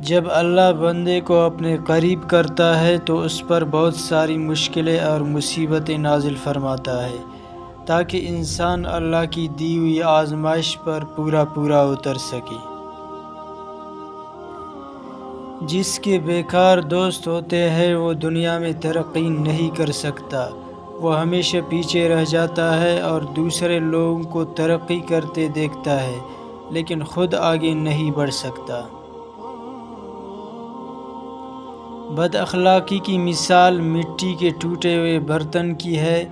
جب اللہ بندے کو اپنے قریب کرتا ہے تو اس پر بہت ساری مشکلیں اور مصیبتیں نازل فرماتا ہے تاکہ انسان اللہ کی دی ہوئی آزمائش پر پورا اتر سکے۔ جس کے بیکار دوست ہوتے ہیں وہ دنیا میں ترقی نہیں کر سکتا، وہ ہمیشہ پیچھے رہ جاتا ہے اور دوسرے لوگوں کو ترقی کرتے دیکھتا ہے لیکن خود آگے نہیں بڑھ سکتا۔ بد اخلاقی کی مثال مٹی کے ٹوٹے ہوئے برتن کی ہے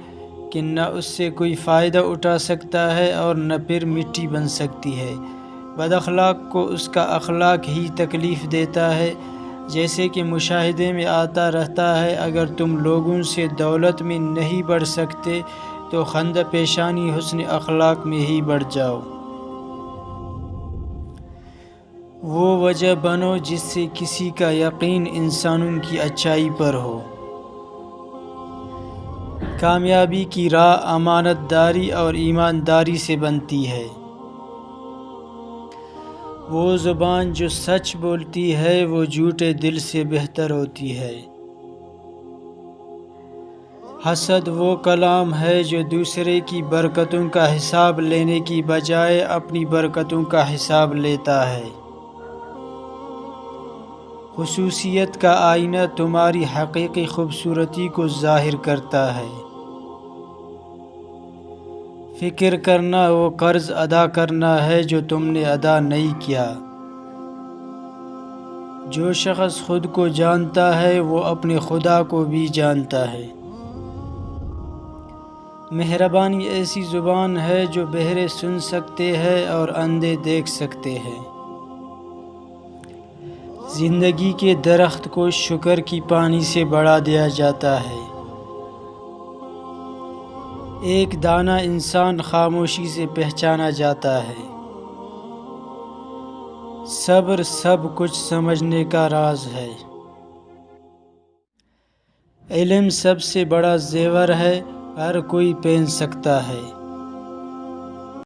کہ نہ اس سے کوئی فائدہ اٹھا سکتا ہے اور نہ پھر مٹی بن سکتی ہے۔ بد اخلاق کو اس کا اخلاق ہی تکلیف دیتا ہے، جیسے کہ مشاہدے میں آتا رہتا ہے۔ اگر تم لوگوں سے دولت میں نہیں بڑھ سکتے تو خندہ پیشانی حسن اخلاق میں ہی بڑھ جاؤ۔ وہ وجہ بنو جس سے کسی کا یقین انسانوں کی اچائی پر ہو۔ کامیابی کی راہ امانت داری اور ایمانداری سے بنتی ہے۔ وہ زبان جو سچ بولتی ہے وہ جھوٹے دل سے بہتر ہوتی ہے۔ حسد وہ کلام ہے جو دوسرے کی برکتوں کا حساب لینے کی بجائے اپنی برکتوں کا حساب لیتا ہے۔ خصوصیت کا آئینہ تمہاری حقیقی خوبصورتی کو ظاہر کرتا ہے۔ فکر کرنا وہ قرض ادا کرنا ہے جو تم نے ادا نہیں کیا۔ جو شخص خود کو جانتا ہے وہ اپنے خدا کو بھی جانتا ہے۔ مہربانی ایسی زبان ہے جو بہرے سن سکتے ہیں اور اندھے دیکھ سکتے ہیں۔ زندگی کے درخت کو شکر کی پانی سے بڑھا دیا جاتا ہے۔ ایک دانا انسان خاموشی سے پہچانا جاتا ہے۔ صبر سب کچھ سمجھنے کا راز ہے۔ علم سب سے بڑا زیور ہے، ہر کوئی پہن سکتا ہے۔